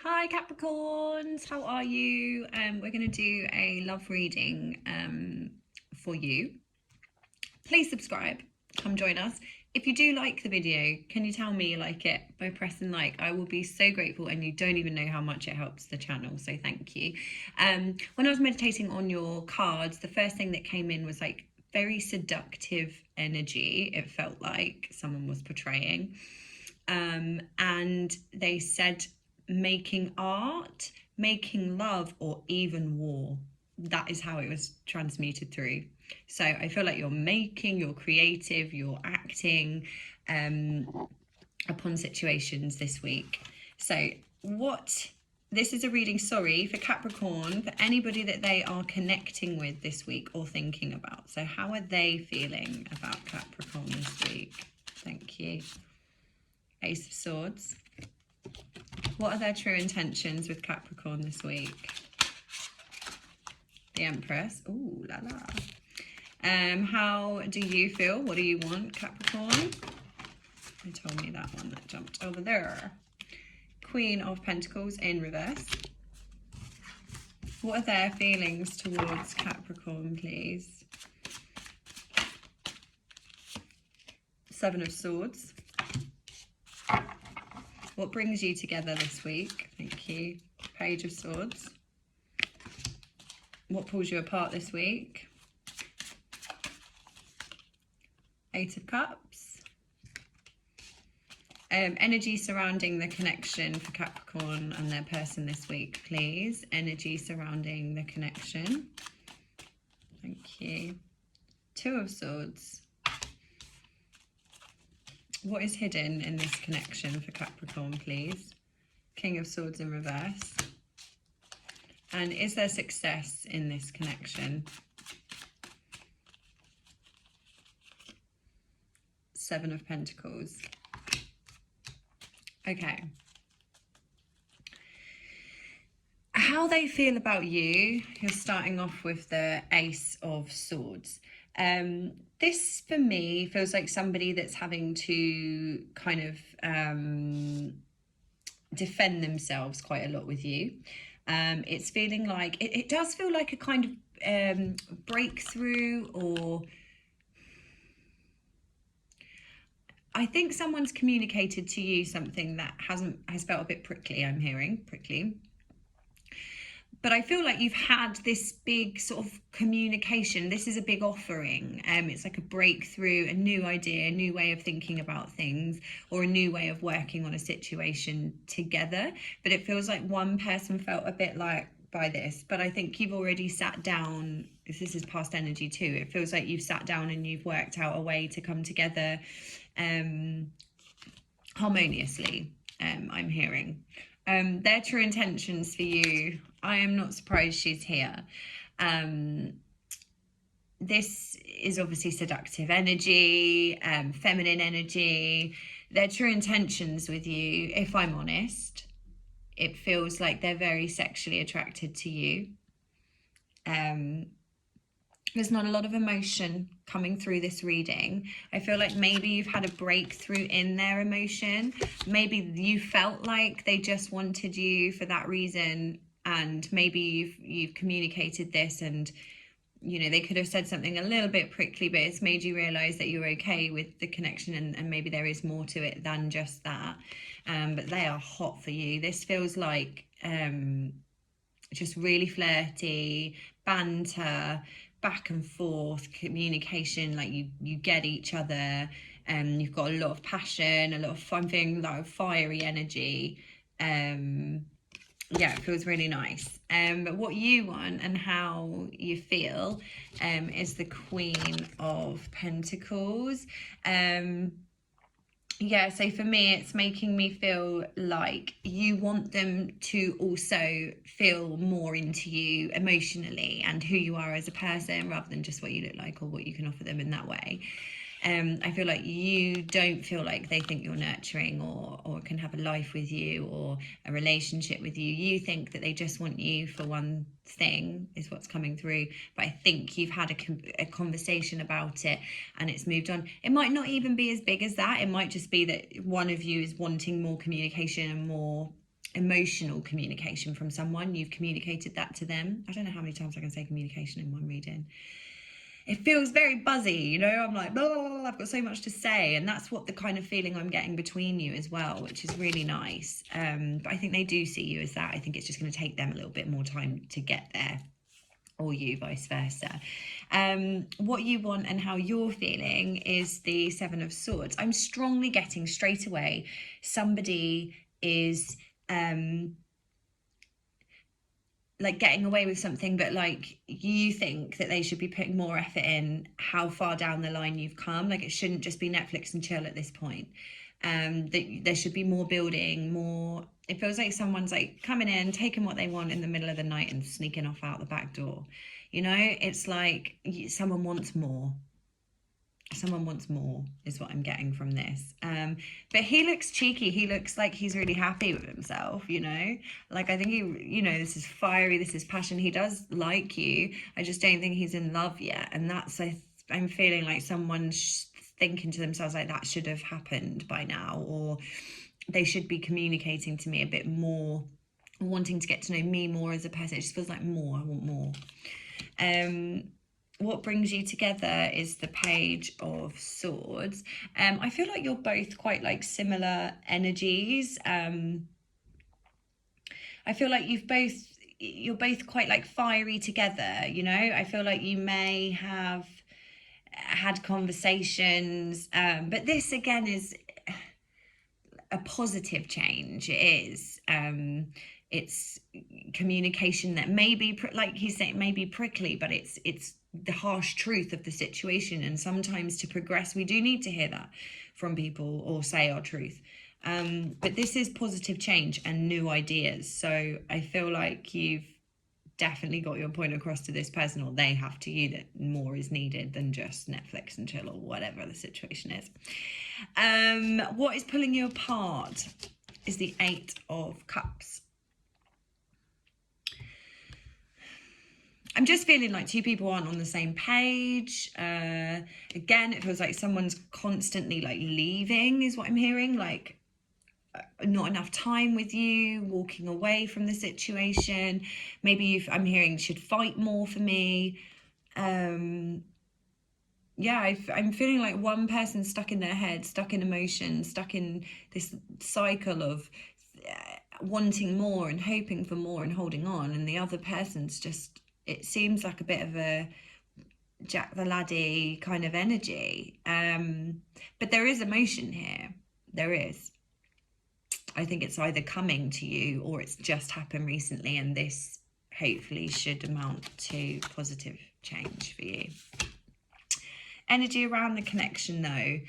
Hi Capricorns, how are you? We're going to do a love reading for you. Please subscribe, come join us. If you do like the video, can you tell me you like it by pressing like? I will be so grateful, and you don't even know how much it helps the channel, so thank you. When I was meditating on your cards, the first thing that came in was like very seductive energy. It felt like someone was portraying. And they said making art, making love, or even war. That is how it was transmuted through. So I feel like you're making, you're creative, you're acting upon situations this week. So this is a reading, sorry, for Capricorn, for anybody that they are connecting with this week or thinking about. So how are they feeling about Capricorn this week? Thank you. Ace of Swords. What are their true intentions with Capricorn this week? The Empress. Ooh, la la. How do you feel? What do you want, Capricorn? They told me that one that jumped over there. Queen of Pentacles in reverse. What are their feelings towards Capricorn, please? Seven of Swords. What brings you together this week? Thank you. Page of Swords. What pulls you apart this week? Eight of Cups. Energy surrounding the connection for Capricorn and their person this week, please. Energy surrounding the connection. Thank you. Two of Swords. What is hidden in this connection for Capricorn, please? King of Swords in reverse. And is there success in this connection? Seven of Pentacles. Okay. How they feel about you, you're starting off with the Ace of Swords. This for me feels like somebody that's having to kind of defend themselves quite a lot with you. It's feeling like it does feel like a kind of breakthrough, or I think someone's communicated to you something that has felt a bit prickly. I'm hearing prickly. But I feel like you've had this big sort of communication. This is a big offering. It's like a breakthrough, a new idea, a new way of thinking about things, or a new way of working on a situation together. But it feels like one person felt a bit like by this, but I think you've already sat down. This is past energy too. It feels like you've sat down and you've worked out a way to come together harmoniously. I'm hearing. Their true intentions for you, I am not surprised she's here. This is obviously seductive energy, feminine energy. Their true intentions with you, if I'm honest, it feels like they're very sexually attracted to you. There's not a lot of emotion coming through this reading. I feel like maybe you've had a breakthrough in their emotion. Maybe you felt like they just wanted you for that reason, and maybe you've communicated this, and you know, they could have said something a little bit prickly, but it's made you realize that you're okay with the connection, and maybe there is more to it than just that. But they are hot for you. This feels like just really flirty, banter, back and forth communication, like you get each other, and you've got a lot of passion, a lot of fun thing, like fiery energy. Yeah, it feels really nice. But what you want and how you feel is the Queen of Pentacles. Yeah, so for me, it's making me feel like you want them to also feel more into you emotionally and who you are as a person, rather than just what you look like or what you can offer them in that way. I feel like you don't feel like they think you're nurturing or can have a life with you or a relationship with you. You think that they just want you for one thing, is what's coming through. But I think you've had a conversation about it and it's moved on. It might not even be as big as that. It might just be that one of you is wanting more communication and more emotional communication from someone. You've communicated that to them. I don't know how many times I can say communication in one reading. It feels very buzzy, you know, I'm like, blah, blah, blah, I've got so much to say. And that's what the kind of feeling I'm getting between you as well, which is really nice. But I think they do see you as that. I think it's just going to take them a little bit more time to get there, or you vice versa. What you want and how you're feeling is the Seven of Swords. I'm strongly getting straight away somebody is like getting away with something, but like you think that they should be putting more effort in how far down the line you've come. Like it shouldn't just be Netflix and chill at this point. That there should be more building, more. It feels like someone's like coming in, taking what they want in the middle of the night and sneaking off out the back door. You know, it's like someone wants more. Someone wants more is what I'm getting from this. But he looks cheeky. He looks like he's really happy with himself, you know? Like, I think he, you know, this is fiery, this is passion. He does like you. I just don't think he's in love yet. And that's, I'm feeling like someone's thinking to themselves, like, that should have happened by now. Or they should be communicating to me a bit more, wanting to get to know me more as a person. It just feels like more. I want more. What brings you together is the Page of Swords. I feel like you're both quite like similar energies. I feel like you're both quite like fiery together, you know? I feel like you may have had conversations, but this again is a positive change. It is. It's communication that may be, like he's saying, may be prickly, but it's the harsh truth of the situation. And sometimes to progress, we do need to hear that from people or say our truth. But this is positive change and new ideas. So I feel like you've definitely got your point across to this person, or they have to you, that more is needed than just Netflix and chill or whatever the situation is. What is pulling you apart is the Eight of Cups. I'm just feeling like two people aren't on the same page. Again, it feels like someone's constantly like leaving is what I'm hearing, like not enough time with you, walking away from the situation. Maybe I'm hearing should fight more for me. Yeah, I'm feeling like one person stuck in their head, stuck in emotion, stuck in this cycle of wanting more and hoping for more and holding on, and the other person's just, it seems like a bit of a Jack the Laddie kind of energy. But there is emotion here. There is. I think it's either coming to you or it's just happened recently, and this hopefully should amount to positive change for you. Energy around the connection, though,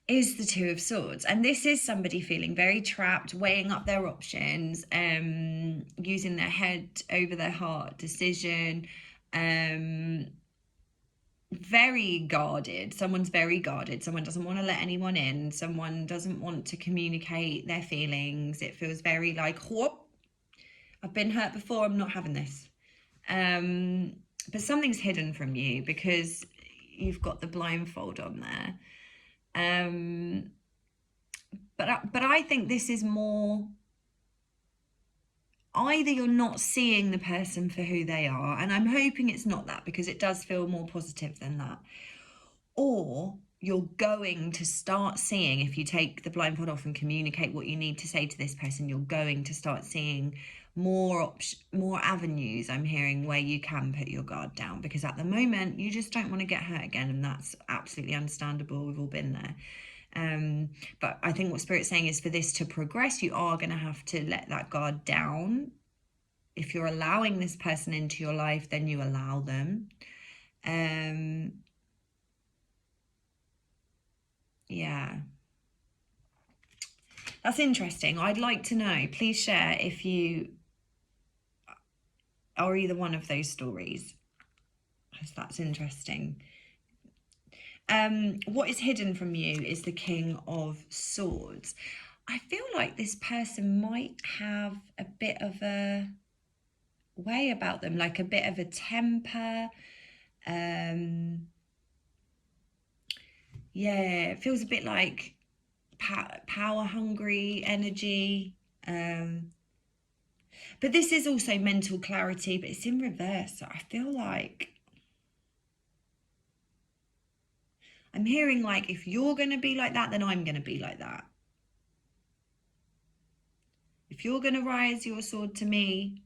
is the Two of Swords. And this is somebody feeling very trapped, weighing up their options, using their head over their heart decision, very guarded. Someone's very guarded. Someone doesn't want to let anyone in. Someone doesn't want to communicate their feelings. It feels very like, whoop, I've been hurt before, I'm not having this. But something's hidden from you because you've got the blindfold on there. But I think this is more, either you're not seeing the person for who they are, and I'm hoping it's not that because it does feel more positive than that, or you're going to start seeing, if you take the blindfold off and communicate what you need to say to this person, you're going to start seeing more avenues, I'm hearing, where you can put your guard down, because at the moment you just don't want to get hurt again, and that's absolutely understandable. We've all been there. But I think what Spirit's saying is for this to progress, you are going to have to let that guard down. If you're allowing this person into your life, then you allow them. Yeah. That's interesting. I'd like to know. Please share if you are either one of those stories, because that's interesting. What is hidden from you is the King of Swords. I feel like this person might have a bit of a way about them, like a bit of a temper. Yeah, it feels a bit like power hungry energy. But this is also mental clarity, but it's in reverse. So I feel like I'm hearing like, if you're going to be like that, then I'm going to be like that. If you're going to rise your sword to me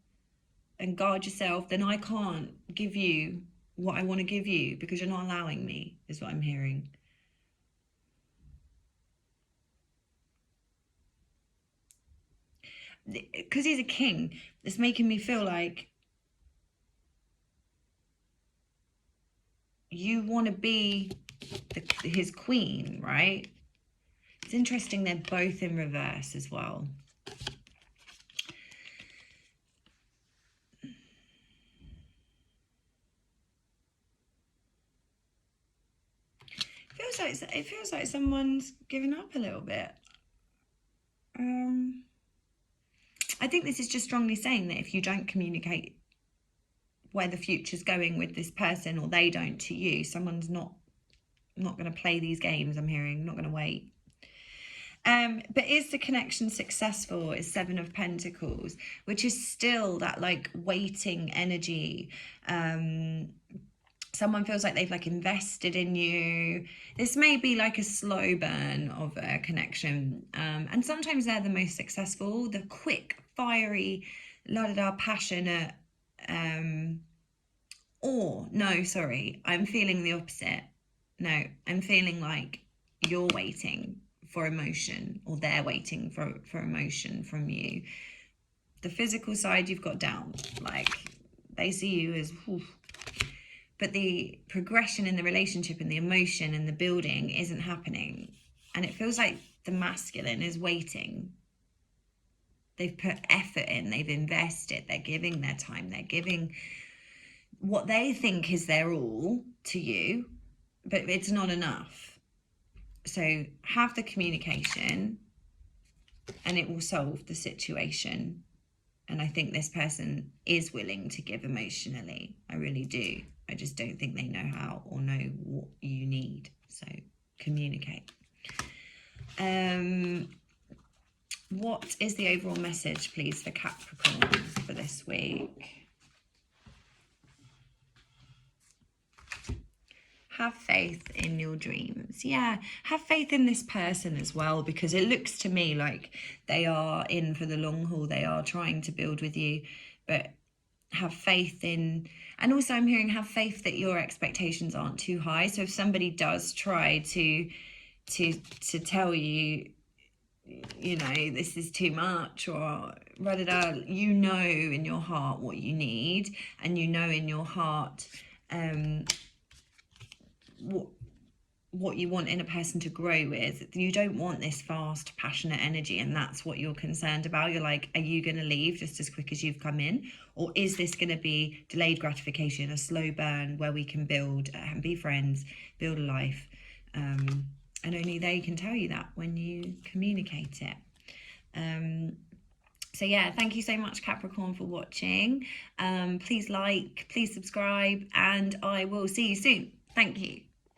and guard yourself, then I can't give you what I want to give you because you're not allowing me, is what I'm hearing. Because he's a king, it's making me feel like you want to be his queen, right? It's interesting they're both in reverse as well. It feels like someone's given up a little bit. I think this is just strongly saying that if you don't communicate where the future's going with this person, or they don't to you, someone's not going to play these games. I'm hearing not going to wait. But is the connection successful? Is 7 of Pentacles, which is still that like waiting energy. Someone feels like they've like invested in you. This may be like a slow burn of a connection. And sometimes they're the most successful, the quick, fiery, passionate. Or no, sorry, I'm feeling the opposite. No, I'm feeling like you're waiting for emotion, or they're waiting for emotion from you. The physical side you've got down, like they see you as, whew. But the progression in the relationship and the emotion and the building isn't happening. And it feels like the masculine is waiting. They've put effort in, they've invested, they're giving their time, they're giving what they think is their all to you, but it's not enough. So have the communication and it will solve the situation. And I think this person is willing to give emotionally. I really do. I just don't think they know how or know what you need. So communicate. What is the overall message, please, for Capricorn for this week? Have faith in your dreams. Yeah, have faith in this person as well, because it looks to me like they are in for the long haul. They are trying to build with you, but have faith in, and also I'm hearing have faith that your expectations aren't too high. So if somebody does try to tell you, you know, this is too much, or you know in your heart what you need, and you know in your heart what you want in a person to grow with. You don't want this fast, passionate energy, and that's what you're concerned about. You're like, are you going to leave just as quick as you've come in? Or is this going to be delayed gratification, a slow burn where we can build and be friends, build a life? And only they can tell you that when you communicate it. So yeah, thank you so much, Capricorn, for watching. Please like, please subscribe, and I will see you soon. Thank you.